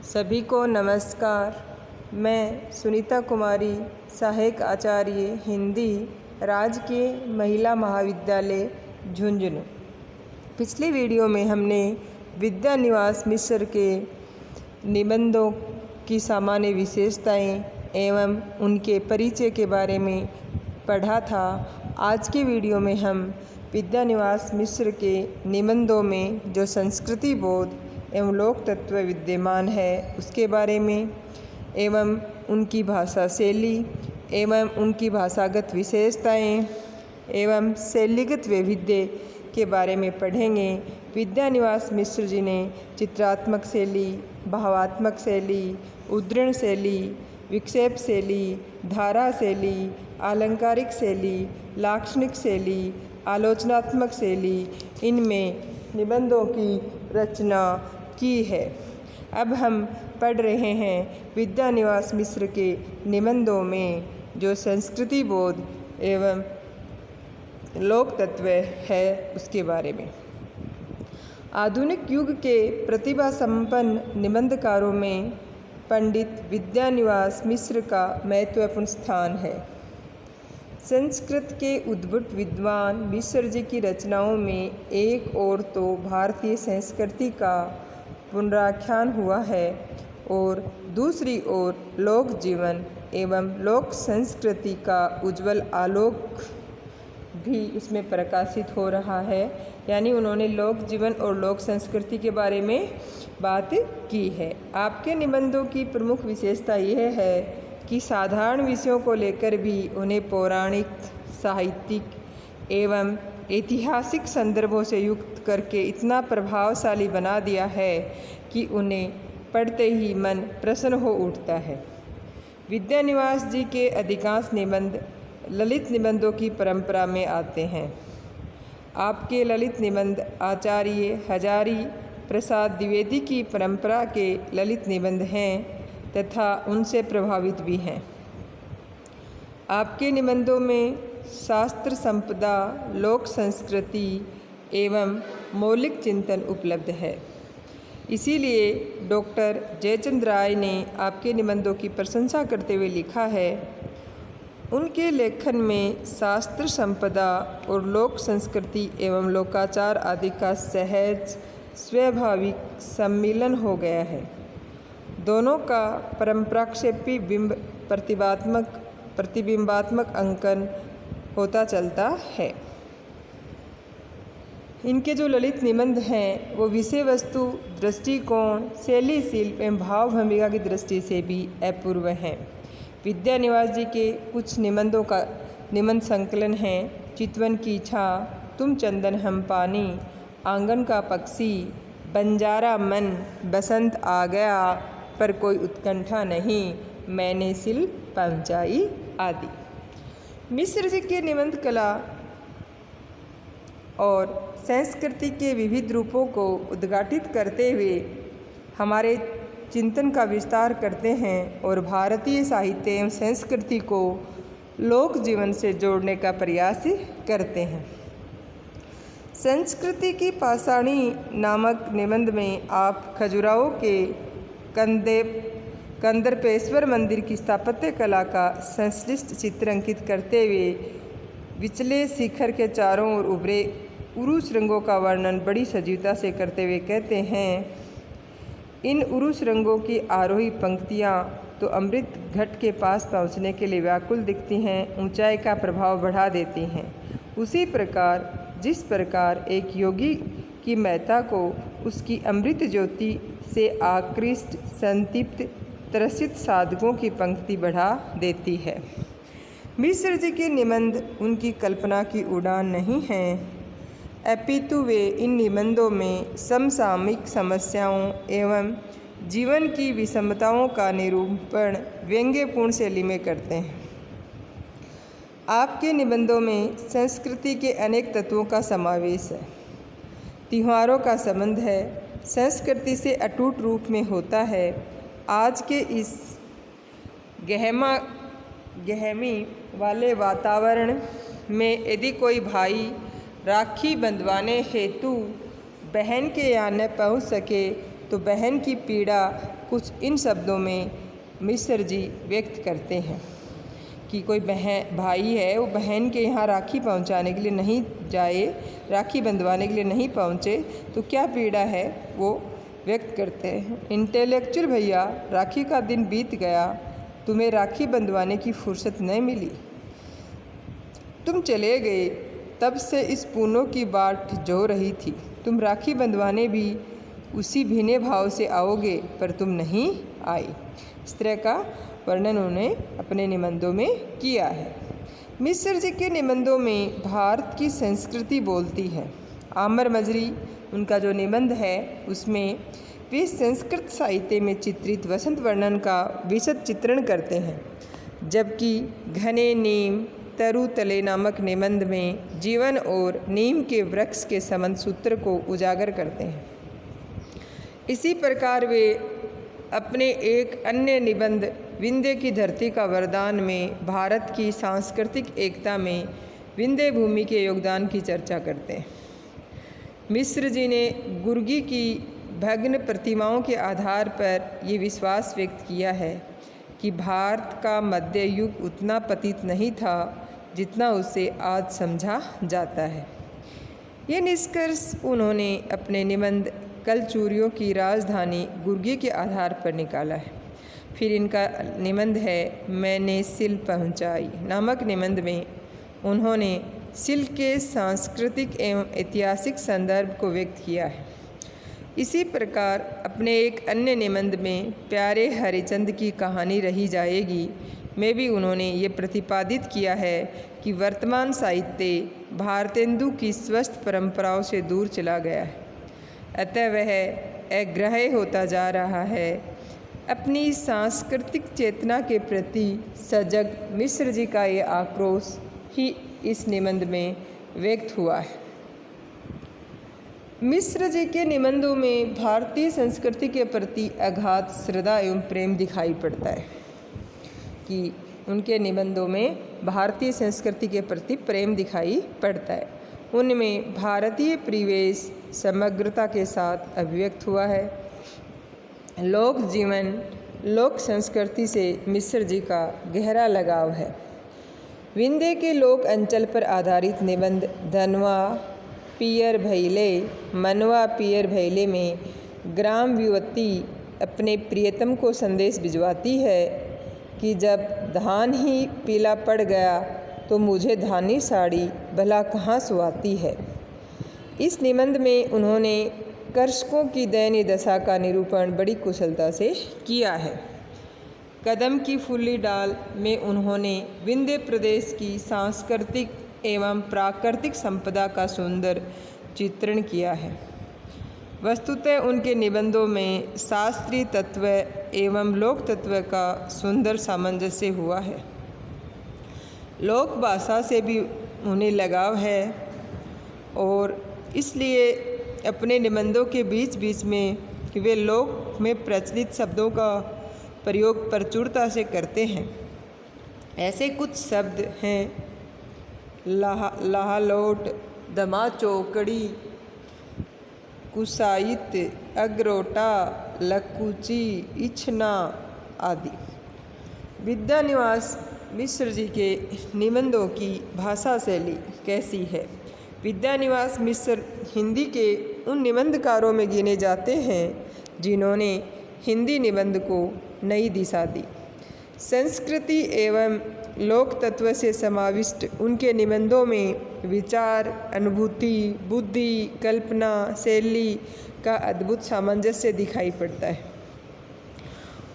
सभी को नमस्कार। मैं सुनीता कुमारी, सहायक आचार्य हिंदी, राजकीय महिला महाविद्यालय झुंझुनू। पिछले वीडियो में हमने विद्यानिवास मिश्र के निबंधों की सामान्य विशेषताएं एवं उनके परिचय के बारे में पढ़ा था। आज के वीडियो में हम विद्यानिवास मिश्र के निबंधों में जो संस्कृति बोध एवं लोक तत्व विद्यमान है उसके बारे में एवं उनकी भाषा शैली एवं उनकी भाषागत विशेषताएं एवं शैलीगत वैविध्य के बारे में पढ़ेंगे। विद्यानिवास मिश्र जी ने चित्रात्मक शैली, भावात्मक शैली, उद्धरण शैली, विक्षेप शैली, धारा शैली, आलंकारिक शैली, लाक्षणिक शैली, आलोचनात्मक शैली, इनमें निबंधों की रचना की है। अब हम पढ़ रहे हैं विद्यानिवास मिश्र के निबंधों में जो संस्कृति बोध एवं लोक तत्व है उसके बारे में। आधुनिक युग के प्रतिभा संपन्न निबंधकारों में पंडित विद्यानिवास मिश्र का महत्वपूर्ण स्थान है। संस्कृत के उद्भूत विद्वान मिश्र जी की रचनाओं में एक ओर तो भारतीय संस्कृति का पुनराख्यान हुआ है और दूसरी ओर लोक जीवन एवं लोक संस्कृति का उज्जवल आलोक भी इसमें प्रकाशित हो रहा है। यानी उन्होंने लोक जीवन और लोक संस्कृति के बारे में बात की है। आपके निबंधों की प्रमुख विशेषता यह है कि साधारण विषयों को लेकर भी उन्हें पौराणिक, साहित्यिक एवं ऐतिहासिक संदर्भों से युक्त करके इतना प्रभावशाली बना दिया है कि उन्हें पढ़ते ही मन प्रसन्न हो उठता है। विद्यानिवास जी के अधिकांश निबंध ललित निबंधों की परंपरा में आते हैं। आपके ललित निबंध आचार्य हजारी प्रसाद द्विवेदी की परंपरा के ललित निबंध हैं तथा उनसे प्रभावित भी हैं। आपके निबंधों में शास्त्र संपदा, लोक संस्कृति एवं मौलिक चिंतन उपलब्ध है। इसीलिए डॉक्टर जयचंद राय ने आपके निबंधों की प्रशंसा करते हुए लिखा है, उनके लेखन में शास्त्र संपदा और लोक संस्कृति एवं लोकाचार आदि का सहज स्वाभाविक सम्मिलन हो गया है। दोनों का परंपराक्षेपी बिंब प्रतिबिंबात्मक अंकन होता चलता है। इनके जो ललित निबंध हैं वो विषय वस्तु, दृष्टिकोण, शैली, शिल्प एवं भाव भूमिका की दृष्टि से भी अपूर्व हैं। विद्यानिवास जी के कुछ निबंधों का निबंध संकलन हैं। चितवन की छाँ, तुम चंदन हम पानी, आंगन का पक्षी, बंजारा मन, बसंत आ गया पर कोई उत्कंठा नहीं, मैंने सिल पहुँचाई आदि। मिश्र जी के निबंध कला और संस्कृति के विविध रूपों को उद्घाटित करते हुए हमारे चिंतन का विस्तार करते हैं और भारतीय साहित्य एवं संस्कृति को लोक जीवन से जोड़ने का प्रयास करते हैं। संस्कृति की पाषाणी नामक निबंध में आप खजुराहो के कंदर्पेश्वर मंदिर की स्थापत्य कला का संश्लिष्ट चित्र अंकित करते हुए विचले शिखर के चारों ओर उभरे उरुस रंगों का वर्णन बड़ी सजीवता से करते हुए कहते हैं, इन उरुस रंगों की आरोही पंक्तियाँ तो अमृत घट के पास पहुँचने के लिए व्याकुल दिखती हैं, ऊंचाई का प्रभाव बढ़ा देती हैं। उसी प्रकार जिस प्रकार एक योगी की महत्ता को उसकी अमृत ज्योति से आकृष्ट, संतृप्त, त्रसित साधकों की पंक्ति बढ़ा देती है। मिश्र जी के निबंध उनकी कल्पना की उड़ान नहीं हैं, अपितु वे इन निबंधों में समसामयिक समस्याओं एवं जीवन की विषमताओं का निरूपण व्यंग्यपूर्ण शैली में करते हैं। आपके निबंधों में संस्कृति के अनेक तत्वों का समावेश है। त्योहारों का संबंध है, संस्कृति से अटूट रूप में होता है। आज के इस गहमी वाले वातावरण में यदि कोई भाई राखी बंधवाने हेतु बहन के यहाँ न पहुँच सके तो बहन की पीड़ा कुछ इन शब्दों में मिश्र जी व्यक्त करते हैं कि कोई भाई है, वो बहन के यहाँ राखी पहुँचाने के लिए नहीं जाए, राखी बंधवाने के लिए नहीं पहुँचे तो क्या पीड़ा है वो व्यक्त करते हैं। इंटेलेक्चुअल भैया, राखी का दिन बीत गया, तुम्हें राखी बंधवाने की फुर्सत नहीं मिली, तुम चले गए, तब से इस पूनों की बाट जो रही थी, तुम राखी बंधवाने भी उसी भीने भाव से आओगे, पर तुम नहीं आए। इस तरह का वर्णन उन्होंने अपने निबंधों में किया है। मिश्र जी के निबंधों में भारत की संस्कृति बोलती है। आमर मजरी उनका जो निबंध है उसमें वे संस्कृत साहित्य में चित्रित वसंत वर्णन का विशद चित्रण करते हैं, जबकि घने नीम तरु तले नामक निबंध में जीवन और नीम के वृक्ष के संबंध सूत्र को उजागर करते हैं। इसी प्रकार वे अपने एक अन्य निबंध विंध्य की धरती का वरदान में भारत की सांस्कृतिक एकता में विंध्य भूमि के योगदान की चर्चा करते हैं। मिश्र जी ने गुर्गी की भग्न प्रतिमाओं के आधार पर ये विश्वास व्यक्त किया है कि भारत का मध्य युग उतना पतित नहीं था जितना उसे आज समझा जाता है। ये निष्कर्ष उन्होंने अपने निबंध कलचूरियों की राजधानी गुर्गी के आधार पर निकाला है। फिर इनका निबंध है मैंने सिल पहुंचाई नामक निबंध में उन्होंने सिल के सांस्कृतिक एवं ऐतिहासिक संदर्भ को व्यक्त किया है। इसी प्रकार अपने एक अन्य निबंध में प्यारे हरिचंद की कहानी रही जाएगी में भी उन्होंने ये प्रतिपादित किया है कि वर्तमान साहित्य भारतेंदु की स्वस्थ परंपराओं से दूर चला गया है, अतः वह अग्राह्य होता जा रहा है। अपनी सांस्कृतिक चेतना के प्रति सजग मिश्र जी का ये आक्रोश ही इस निबंध में व्यक्त हुआ है। मिश्र जी के निबंधों में भारतीय संस्कृति के प्रति अगाध श्रद्धा एवं प्रेम दिखाई पड़ता है कि उनके निबंधों में भारतीय संस्कृति के प्रति प्रेम दिखाई पड़ता है। उनमें भारतीय परिवेश समग्रता के साथ अभिव्यक्त हुआ है। लोक जीवन लोक संस्कृति से मिश्र जी का गहरा लगाव है। विंध्य के लोक अंचल पर आधारित निबंध धनवा पियर भैले मनवा पियर भैले में ग्राम युवती अपने प्रियतम को संदेश भिजवाती है कि जब धान ही पीला पड़ गया तो मुझे धानी साड़ी भला कहाँ सुहाती है। इस निबंध में उन्होंने कृषकों की दयनीय दशा का निरूपण बड़ी कुशलता से किया है। कदम की फूली डाल में उन्होंने विंध्य प्रदेश की सांस्कृतिक एवं प्राकृतिक संपदा का सुंदर चित्रण किया है। वस्तुतः उनके निबंधों में शास्त्रीय तत्व एवं लोक तत्व का सुंदर सामंजस्य हुआ है। लोक भाषा से भी उन्हें लगाव है और इसलिए अपने निबंधों के बीच बीच में वे लोक में प्रचलित शब्दों का प्रयोग प्रचुरता से करते हैं। ऐसे कुछ शब्द हैं लाहलोट, दमा चौकड़ी, कुसाइत, अगरोटा, लकुची, इछना आदि। विद्यानिवास मिश्र जी के निबंधों की भाषा शैली कैसी है? विद्यानिवास मिश्र हिंदी के उन निबंधकारों में गिने जाते हैं जिन्होंने हिंदी निबंध को नई दिशा दी। संस्कृति एवं लोक तत्व से समाविष्ट उनके निबंधों में विचार, अनुभूति, बुद्धि, कल्पना, शैली का अद्भुत सामंजस्य दिखाई पड़ता है।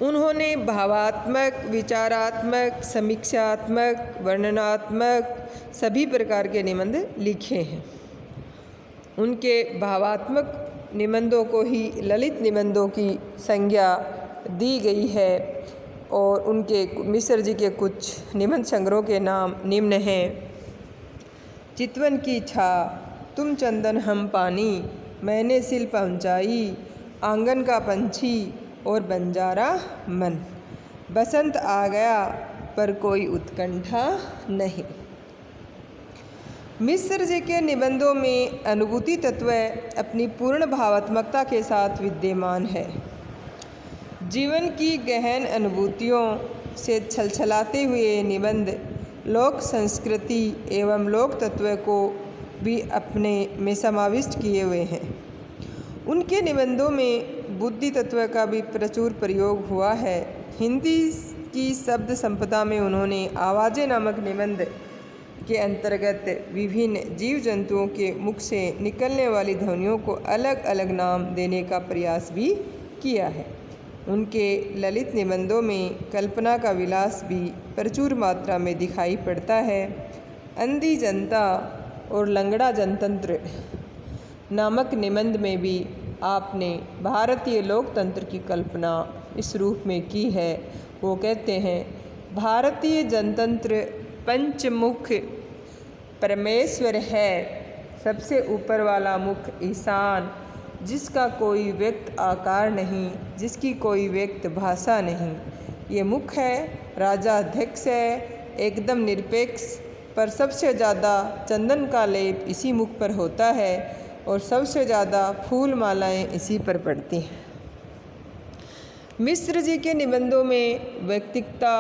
उन्होंने भावात्मक, विचारात्मक, समीक्षात्मक, वर्णनात्मक सभी प्रकार के निबंध लिखे हैं। उनके भावात्मक निबंधों को ही ललित निबंधों की संज्ञा दी गई है और उनके मिश्र जी के कुछ निबंध संग्रहों के नाम निम्न हैं। चितवन की छा, तुम चंदन हम पानी, मैंने सिल पहुँचाई, आंगन का पंछी और बंजारा मन, बसंत आ गया पर कोई उत्कंठा नहीं। मिश्र जी के निबंधों में अनुभूति तत्व अपनी पूर्ण भावात्मकता के साथ विद्यमान है। जीवन की गहन अनुभूतियों से छलछलाते हुए निबंध लोक संस्कृति एवं लोक तत्व को भी अपने में समाविष्ट किए हुए हैं। उनके निबंधों में बुद्धि तत्व का भी प्रचुर प्रयोग हुआ है। हिंदी की शब्द संपदा में उन्होंने आवाज़ें नामक निबंध के अंतर्गत विभिन्न जीव जंतुओं के मुख से निकलने वाली ध्वनियों को अलग अलग नाम देने का प्रयास भी किया है। उनके ललित निबंधों में कल्पना का विलास भी प्रचुर मात्रा में दिखाई पड़ता है। अंधी जनता और लंगड़ा जनतंत्र नामक निबंध में भी आपने भारतीय लोकतंत्र की कल्पना इस रूप में की है। वो कहते हैं, भारतीय जनतंत्र पंचमुख परमेश्वर है, सबसे ऊपर वाला मुख ईशान, जिसका कोई व्यक्त आकार नहीं, जिसकी कोई व्यक्त भाषा नहीं। ये मुख है, राजा अध्यक्ष है, एकदम निरपेक्ष, पर सबसे ज़्यादा चंदन का लेप इसी मुख पर होता है और सबसे ज़्यादा फूल मालाएँ इसी पर पड़ती हैं। मिश्र जी के निबंधों में व्यक्तिकता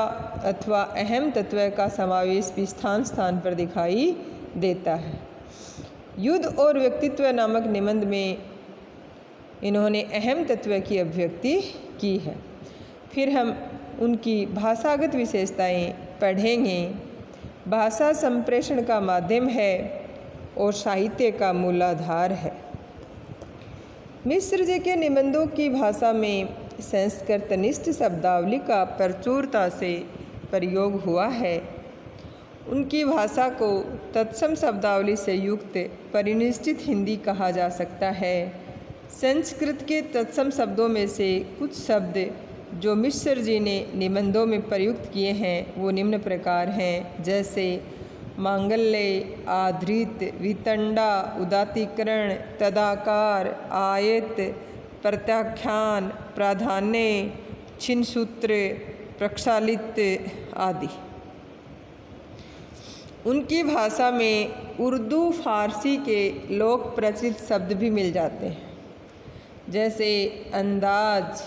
अथवा अहम तत्व का समावेश भी स्थान स्थान पर दिखाई देता है। युद्ध और व्यक्तित्व नामक निबंध में इन्होंने अहम तत्व की अभिव्यक्ति की है। फिर हम उनकी भाषागत विशेषताएं पढ़ेंगे। भाषा संप्रेषण का माध्यम है और साहित्य का मूलाधार है। मिश्र जी के निबंधों की भाषा में संस्कृतनिष्ठ शब्दावली का प्रचुरता से प्रयोग हुआ है। उनकी भाषा को तत्सम शब्दावली से युक्त परिनिष्ठित हिंदी कहा जा सकता है। संस्कृत के तत्सम शब्दों में से कुछ शब्द जो मिश्र जी ने निबंधों में प्रयुक्त किए हैं वो निम्न प्रकार हैं, जैसे मांगल्य, आधृत, वितंडा, उदात्तीकरण, तदाकार, आयत, प्रत्याख्यान, प्राधान्य, छिन्नसूत्र, प्रक्षालित आदि। उनकी भाषा में उर्दू फारसी के लोक प्रचलित शब्द भी मिल जाते हैं, जैसे अंदाज,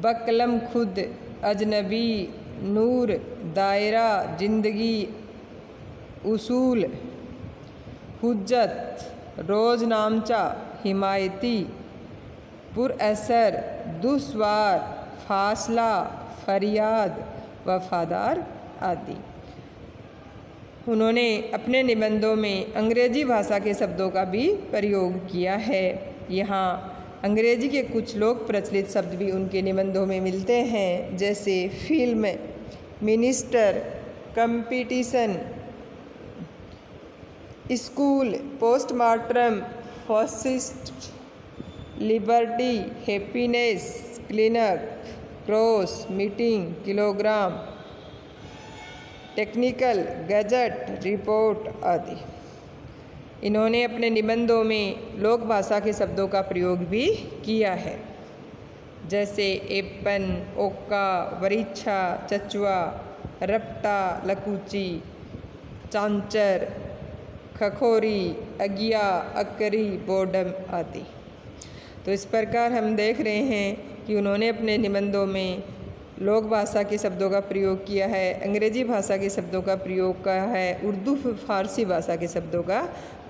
बकलम खुद, अजनबी, नूर, दायरा, जिंदगी, उसूल, हुज्जत, रोज़नामचा, हिमायती, पुरअसर, दुश्वार, फासला, फरियाद, वफादार आदि। उन्होंने अपने निबंधों में अंग्रेजी भाषा के शब्दों का भी प्रयोग किया है। यहाँ अंग्रेजी के कुछ लोक प्रचलित शब्द भी उनके निबंधों में मिलते हैं, जैसे film, minister, competition, school, postmortem, fascist, liberty, happiness, clinic, cross, meeting, kilogram, technical, gazette, report आदि। इन्होंने अपने निबंधों में लोक भाषा के शब्दों का प्रयोग भी किया है, जैसे एपन, ओक्का, वरीच्छा, चचुआ, रपटा, लकूची, चांचर, खखोरी, अगिया, अकरी, बोडम आदि। तो इस प्रकार हम देख रहे हैं कि उन्होंने अपने निबंधों में लोक भाषा के शब्दों का प्रयोग किया है, अंग्रेजी भाषा के शब्दों का प्रयोग किया है, उर्दू फारसी भाषा के शब्दों का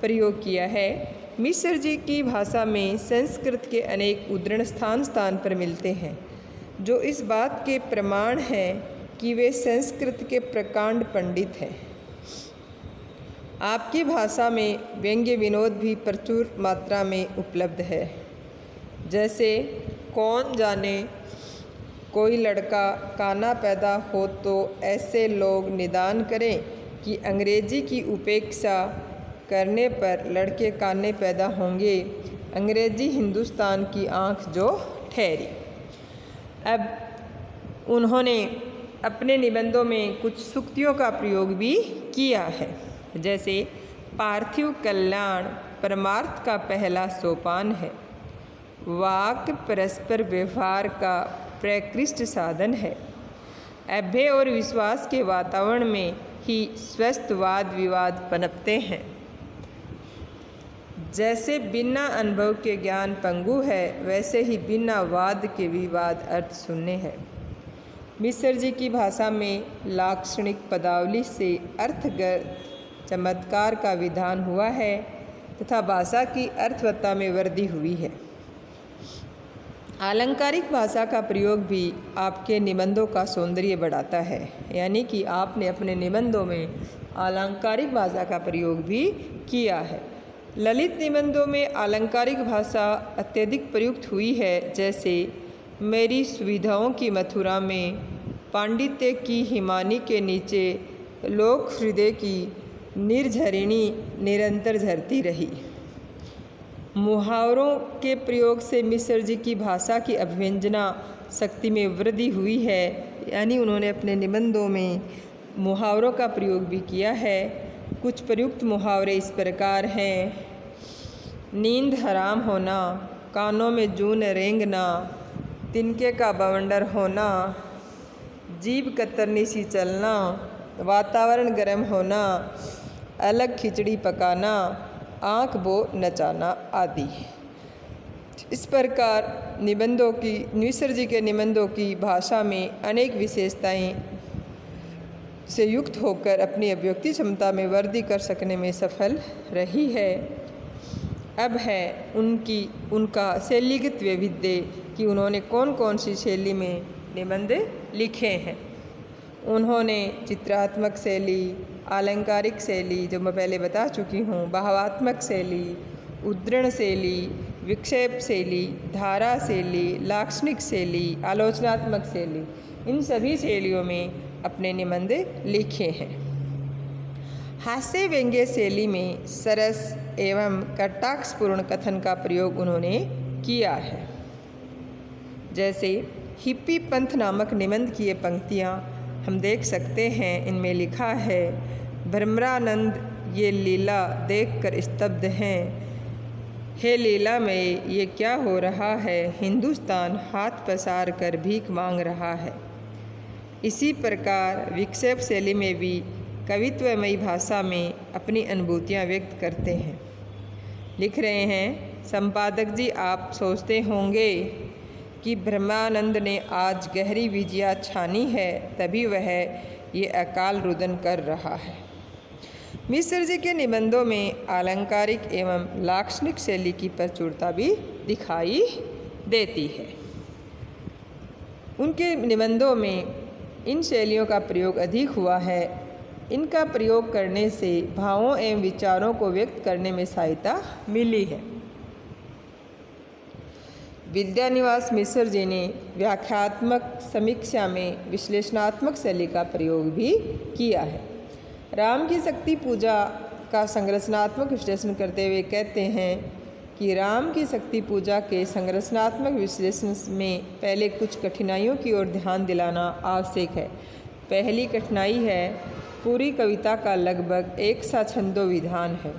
प्रयोग किया है। मिश्र जी की भाषा में संस्कृत के अनेक उद्धरण स्थान स्थान पर मिलते हैं, जो इस बात के प्रमाण हैं कि वे संस्कृत के प्रकांड पंडित हैं। आपकी भाषा में व्यंग्य विनोद भी प्रचुर मात्रा में उपलब्ध है, जैसे कौन जाने कोई लड़का काना पैदा हो तो ऐसे लोग निदान करें कि अंग्रेजी की उपेक्षा करने पर लड़के काने पैदा होंगे, अंग्रेजी हिंदुस्तान की आँख जो ठहरी। अब उन्होंने अपने निबंधों में कुछ सूक्तियों का प्रयोग भी किया है, जैसे पार्थिव कल्याण परमार्थ का पहला सोपान है, वाक् परस्पर व्यवहार का प्रकृष्ट साधन है, अभय और विश्वास के वातावरण में ही स्वस्थ वाद विवाद पनपते हैं। जैसे बिना अनुभव के ज्ञान पंगु है, वैसे ही बिना वाद के विवाद अर्थ शून्य है। मिश्र जी की भाषा में लाक्षणिक पदावली से अर्थगत चमत्कार का विधान हुआ है तथा भाषा की अर्थवत्ता में वृद्धि हुई है। आलंकारिक भाषा का प्रयोग भी आपके निबंधों का सौंदर्य बढ़ाता है, यानी कि आपने अपने निबंधों में आलंकारिक भाषा का प्रयोग भी किया है। ललित निबंधों में आलंकारिक भाषा अत्यधिक प्रयुक्त हुई है, जैसे मेरी सुविधाओं की मथुरा में पांडित्य की हिमानी के नीचे लोक हृदय की निर्झरिणी निरंतर झरती रही। मुहावरों के प्रयोग से मिश्र जी की भाषा की अभिव्यंजना शक्ति में वृद्धि हुई है, यानी उन्होंने अपने निबंधों में मुहावरों का प्रयोग भी किया है। कुछ प्रयुक्त मुहावरे इस प्रकार हैं: नींद हराम होना, कानों में जून रेंगना, तिनके का बवंडर होना, जीभ कतरनी सी चलना, वातावरण गर्म होना, अलग खिचड़ी पकाना, आँख बो नचाना आदि। इस प्रकार मिश्र जी के निबंधों की भाषा में अनेक विशेषताएं से युक्त होकर अपनी अभिव्यक्ति क्षमता में वृद्धि कर सकने में सफल रही है। अब है उनका शैलीगत वैविध्य कि उन्होंने कौन कौन सी शैली में निबंध लिखे हैं। उन्होंने चित्रात्मक शैली, आलंकारिक शैली जो मैं पहले बता चुकी हूँ, भावात्मक शैली, उद्धरण शैली, विक्षेप शैली, धारा शैली, लाक्षणिक शैली, आलोचनात्मक शैली, इन सभी शैलियों में अपने निबंध लिखे हैं। हास्य व्यंग्य शैली में सरस एवं कटाक्षपूर्ण कथन का प्रयोग उन्होंने किया है। जैसे हिप्पी पंथ नामक निबंध की ये पंक्तियाँ हम देख सकते हैं। इनमें लिखा है: भ्रमरानंद ये लीला देखकर स्तब्ध हैं, हे लीला में ये क्या हो रहा है, हिंदुस्तान हाथ पसार कर भीख मांग रहा है। इसी प्रकार विक्षेप शैली में भी कवित्वमयी भाषा में अपनी अनुभूतियाँ व्यक्त करते हैं। लिख रहे हैं: संपादक जी, आप सोचते होंगे कि ब्रह्मानंद ने आज गहरी विजया छानी है, तभी वह ये अकाल रुदन कर रहा है। मिश्र जी के निबंधों में आलंकारिक एवं लाक्षणिक शैली की प्रचुरता भी दिखाई देती है। उनके निबंधों में इन शैलियों का प्रयोग अधिक हुआ है। इनका प्रयोग करने से भावों एवं विचारों को व्यक्त करने में सहायता मिली है। विद्यानिवास मिश्र जी ने व्याख्यात्मक समीक्षा में विश्लेषणात्मक शैली का प्रयोग भी किया है। राम की शक्ति पूजा का संरचनात्मक विश्लेषण करते हुए कहते हैं कि राम की शक्ति पूजा के संरचनात्मक विश्लेषण में पहले कुछ कठिनाइयों की ओर ध्यान दिलाना आवश्यक है। पहली कठिनाई है, पूरी कविता का लगभग एक सा छंदो विधान है।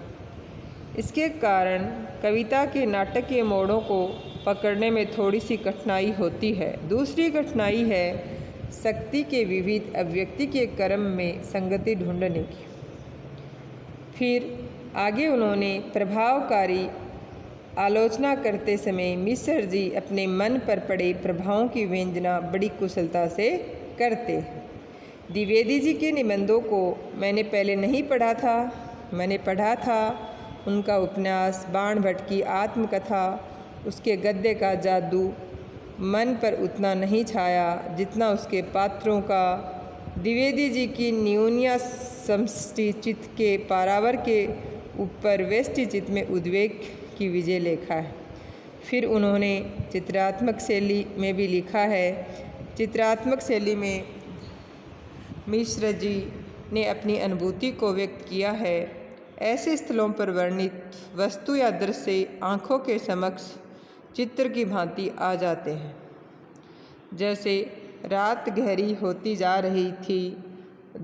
इसके कारण कविता के नाटकीय मोड़ों को पकड़ने में थोड़ी सी कठिनाई होती है। दूसरी कठिनाई है शक्ति के विविध अभिव्यक्ति के क्रम में संगति ढूंढने की। फिर आगे उन्होंने प्रभावकारी आलोचना करते समय मिश्र जी अपने मन पर पड़े प्रभावों की व्यंजना बड़ी कुशलता से करते हैं। द्विवेदी जी के निबंधों को मैंने पहले नहीं पढ़ा था, मैंने पढ़ा था उनका उपन्यास बाण भट्ट की आत्मकथा। उसके गद्य का जादू मन पर उतना नहीं छाया जितना उसके पात्रों का। द्विवेदी जी की न्यूनिया समष्टि चित्त के पारावर के ऊपर व्यष्टि चित्त में उद्वेग की विजय लिखा है। फिर उन्होंने चित्रात्मक शैली में भी लिखा है। चित्रात्मक शैली में मिश्र जी ने अपनी अनुभूति को व्यक्त किया है। ऐसे स्थलों पर वर्णित वस्तु या दृश्य आँखों के समक्ष चित्र की भांति आ जाते हैं। जैसे रात गहरी होती जा रही थी,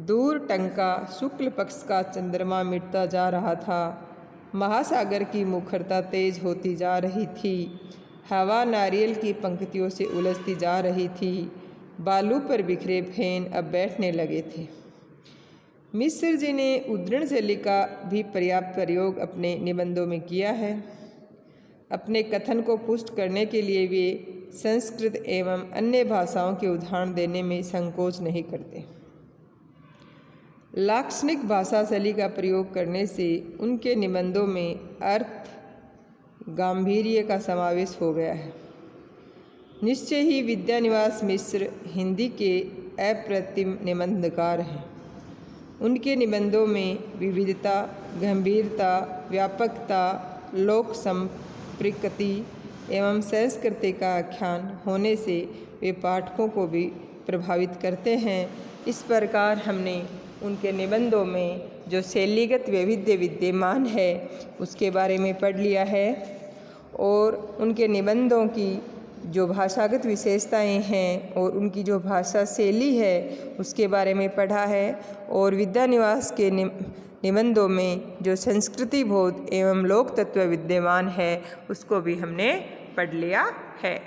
दूर टंका शुक्ल पक्ष का चंद्रमा मिटता जा रहा था, महासागर की मुखरता तेज होती जा रही थी, हवा नारियल की पंक्तियों से उलझती जा रही थी, बालू पर बिखरे फेन अब बैठने लगे थे। मिश्र जी ने उद्धरण शैली का भी पर्याप्त प्रयोग अपने निबंधों में किया है। अपने कथन को पुष्ट करने के लिए वे संस्कृत एवं अन्य भाषाओं के उदाहरण देने में संकोच नहीं करते। लाक्षणिक भाषा शैली का प्रयोग करने से उनके निबंधों में अर्थ गांधीर्य का समावेश हो गया है। निश्चय ही विद्यानिवास मिश्र हिंदी के अप्रतिम निबंधकार हैं। उनके निबंधों में विविधता, गंभीरता, व्यापकता, लोक संप्रकृति एवं संस्कृति का आख्यान होने से वे पाठकों को भी प्रभावित करते हैं। इस प्रकार हमने उनके निबंधों में जो शैलीगत वैविध्य विद्यमान है उसके बारे में पढ़ लिया है और उनके निबंधों की जो भाषागत विशेषताएं हैं और उनकी जो भाषा शैली है उसके बारे में पढ़ा है और विद्यानिवास के निबंधों में जो संस्कृति बोध एवं लोक तत्व विद्यमान है उसको भी हमने पढ़ लिया है।